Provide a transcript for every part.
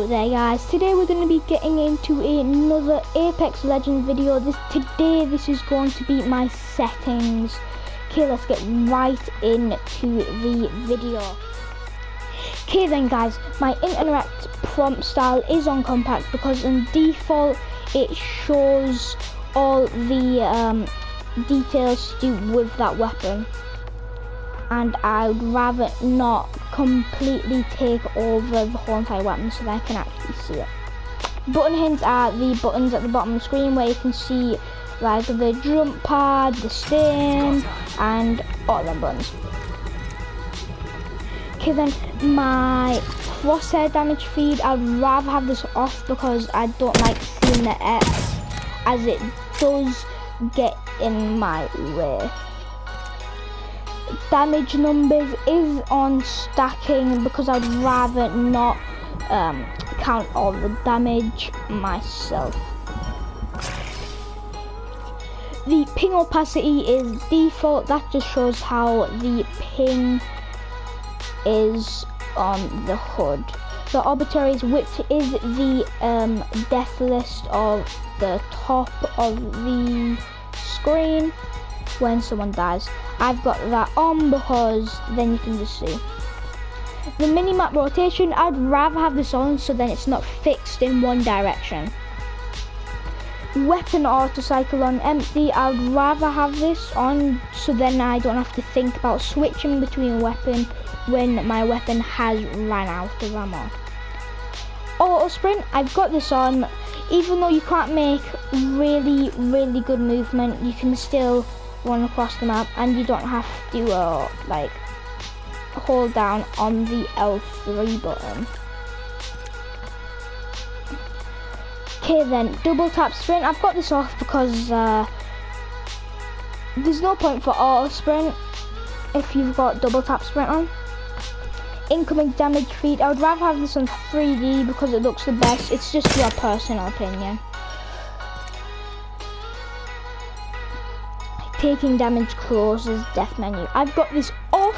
there guys, today we're going to be getting into another Apex Legends video. This is going to be my settings. Okay, let's get right into the video. Okay then guys, my interact prompt style is on compact because in default it shows all the details to do with that weapon, and I would rather not completely take over the whole entire weapon so that I can actually see it. Button hints are the buttons at the bottom of the screen where you can see like the jump pad, the stim, and all them buttons. Okay then, my crosshair damage feed, I'd rather have this off because I don't like seeing the X as it does get in my way. Damage numbers is on stacking because I'd rather not count all the damage myself. The ping opacity is default, that just shows how the ping is on the HUD. The arbitraries, which is the death list of the top of the screen when someone dies. I've got that on because then you can just see. The minimap rotation, I'd rather have this on so then it's not fixed in one direction. Weapon auto cycle on empty, I'd rather have this on so then I don't have to think about switching between weapon when my weapon has ran out of ammo. Auto sprint, I've got this on. Even though you can't make really good movement, you can still run across the map and you don't have to like hold down on the L3 button. Okay then, double tap sprint, I've got this off because there's no point for auto sprint if you've got double tap sprint on. Incoming damage feed, I would rather have this on 3D because it looks the best. It's just your personal opinion. Taking damage closes death menu, I've got this off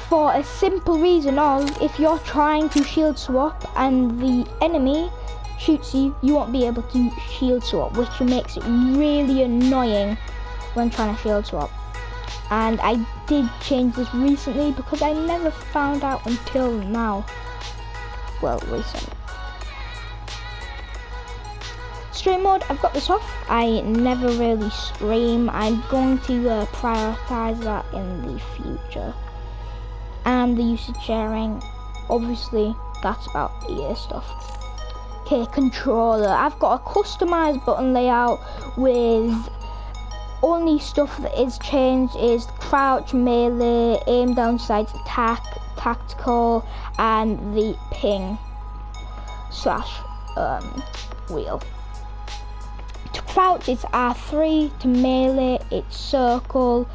for a simple reason of if you're trying to shield swap and the enemy shoots you, you won't be able to shield swap, which makes it really annoying when trying to shield swap. And I did change this recently because I never found out until now. Well, recently. Stream mode, I've got this off. I never really stream. I'm going to prioritize that in the future. And the usage sharing, obviously, that's about EA stuff. Okay, controller. I've got a customized button layout with only stuff that is changed is crouch, melee, aim down sights, attack, tactical, and the ping / wheel. To crouch it's R3, to melee it's circle,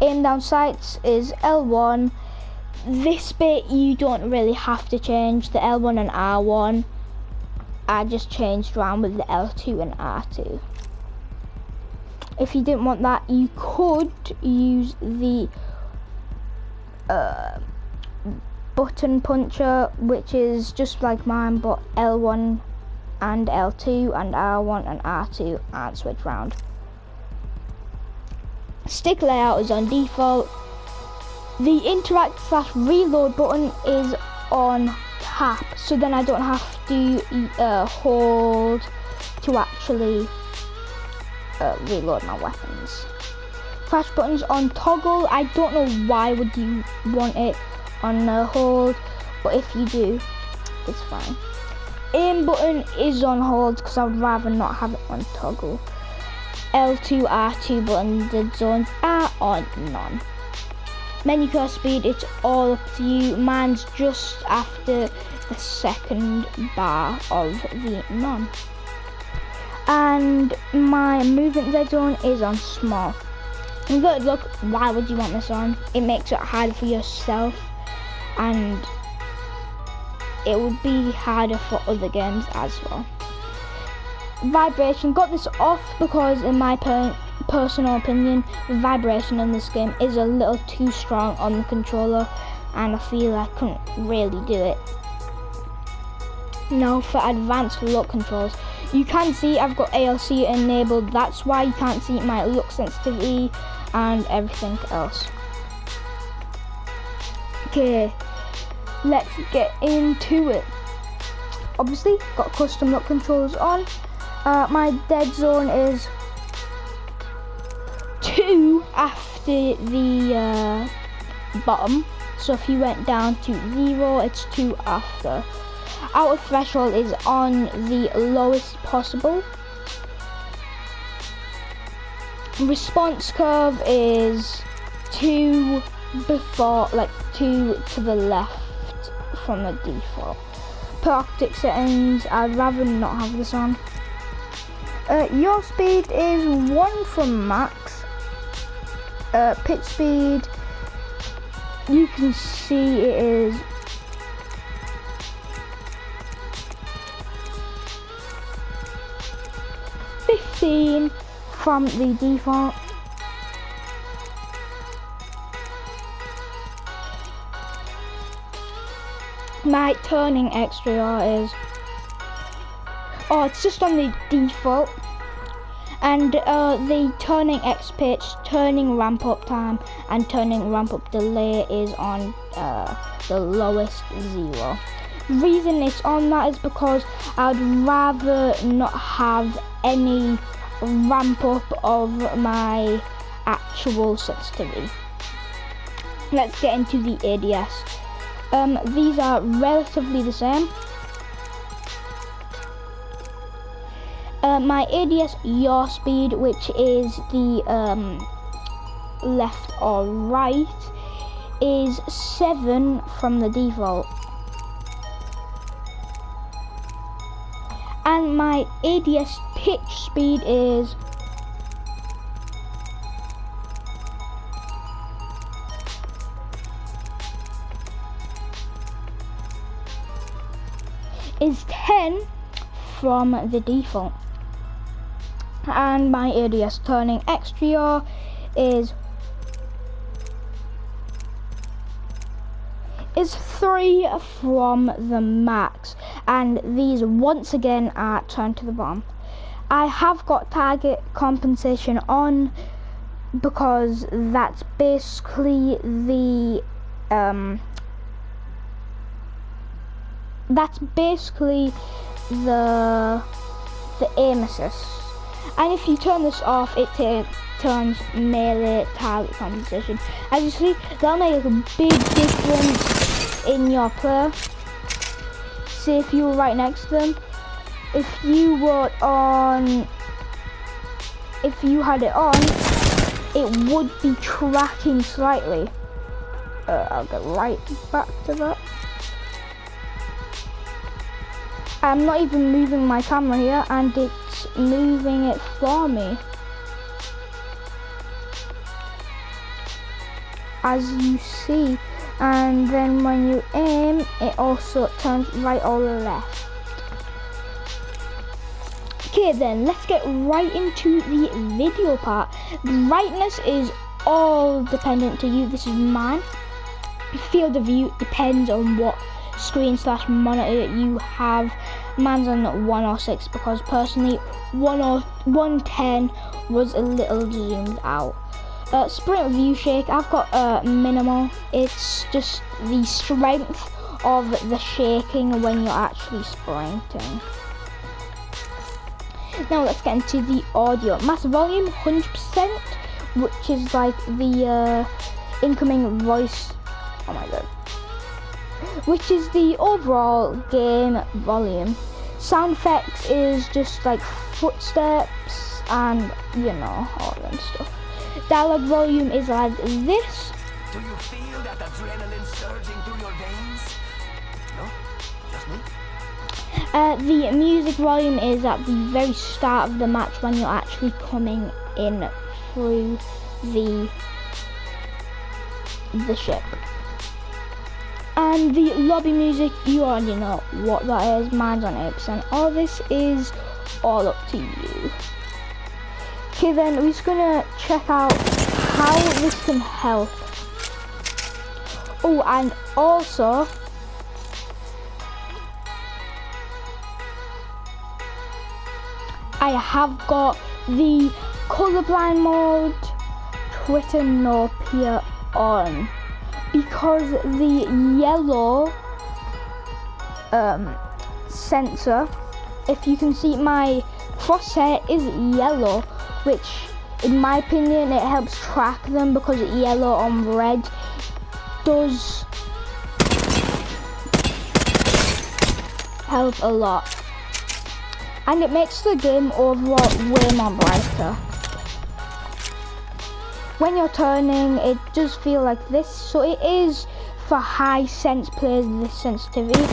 aim down sights is L1. This bit you don't really have to change, the L1 and R1 I just changed around with the L2 and R2. If you didn't want that, you could use the button puncher, which is just like mine, but L1 and L2 and R1 and R2 aren't switched round. Stick layout is on default. The interact / reload button is on tap, so then I don't have to hold to actually reload my weapons. Crash buttons on toggle, I don't know why would you want it on hold, but if you do, it's fine. Aim button is on hold because I would rather not have it on toggle. L2, R2 button, dead zones are on none. Menu curve speed, it's all up to you. Mine's just after the second bar of the none. And my movement dead zone is on small. And good look, why would you want this on? It makes it harder for yourself and it would be harder for other games as well. Vibration, got this off because in my personal opinion, the vibration in this game is a little too strong on the controller and I feel I couldn't really do it. Now for advanced look controls. You can see I've got ALC enabled, that's why you can't see my look sensitivity and everything else. Okay, let's get into it. Obviously, got custom look controls on. My dead zone is 2 after the bottom. So if you went down to 0, it's 2 after. Outer threshold is on the lowest possible. Response curve is 2 before, like 2 to the left from the default. Per optic settings, I'd rather not have this on. Yaw speed is 1 from max. Pitch speed, you can see it is 15 from the default. My turning extra is, it's just on the default, and the turning X pitch, turning ramp up time, and turning ramp up delay is on the lowest 0. The reason it's on that is because I'd rather not have any ramp up of my actual sensitivity. Let's get into the ADS. These are relatively the same. My ADS yaw speed, which is the left or right, is 7 from the default. And my ADS pitch speed is 10 from the default. And my ADS turning extra yaw is 3 from the max, and these once again are turned to the bottom. I have got target compensation on because that's basically the aim assist. And if you turn this off, it turns melee target compensation. As you see, that'll make a big difference in your play. See, if you were right next to them, if you had it on, it would be tracking slightly. I'll get right back to that. I'm not even moving my camera here, and it's moving it for me. As you see, and then when you aim, it also turns right or left. Okay, then let's get right into the video part. Brightness is all dependent to you. This is mine. Field of view depends on what screen/monitor you have. Mine's on 106 because personally 110 was a little zoomed out. Sprint view shake, I've got minimal. It's just the strength of the shaking when you're actually sprinting. Now let's get into the audio. Master volume 100%, which is like the incoming voice. Oh my god. Which is the overall game volume. Sound effects is just like footsteps and all that stuff. Dialogue volume is like this. Do you feel that adrenaline surging through your veins? No? Just me? The music volume is at the very start of the match when you're actually coming in through the ship. And the lobby music, you already know what that is. Mine's on 8%. All this is all up to you. Okay, then we're just gonna check out how this can help. Oh, and also I have got the colorblind mode, Twitterpia on, because the yellow sensor, if you can see, my crosshair is yellow, which in my opinion it helps track them, because yellow on red does help a lot, and it makes the game overall way more brighter. When you're turning, it does feel like this, so it is for high sense players, this sensitivity.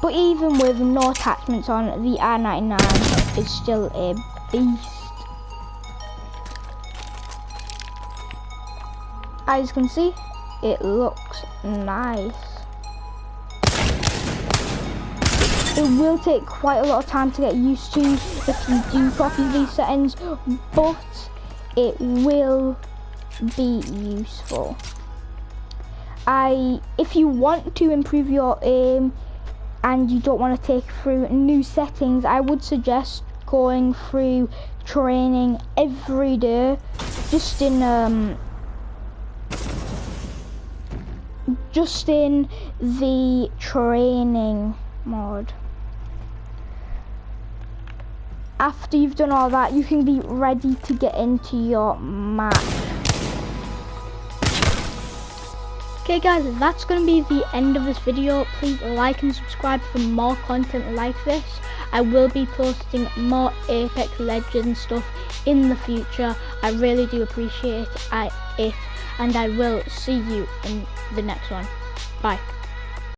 But even with no attachments on, the R99 is still a beast. As you can see, it looks nice. It will take quite a lot of time to get used to if you do copy these settings, but it will be useful. If you want to improve your aim and you don't want to take through new settings, I would suggest going through training every day, just in the training mode. After you've done all that, you can be ready to get into your match. Okay guys, that's going to be the end of this video. Please like and subscribe for more content like this. I will be posting more Apex Legends stuff in the future. I really do appreciate it, and I will see you in the next one. Bye.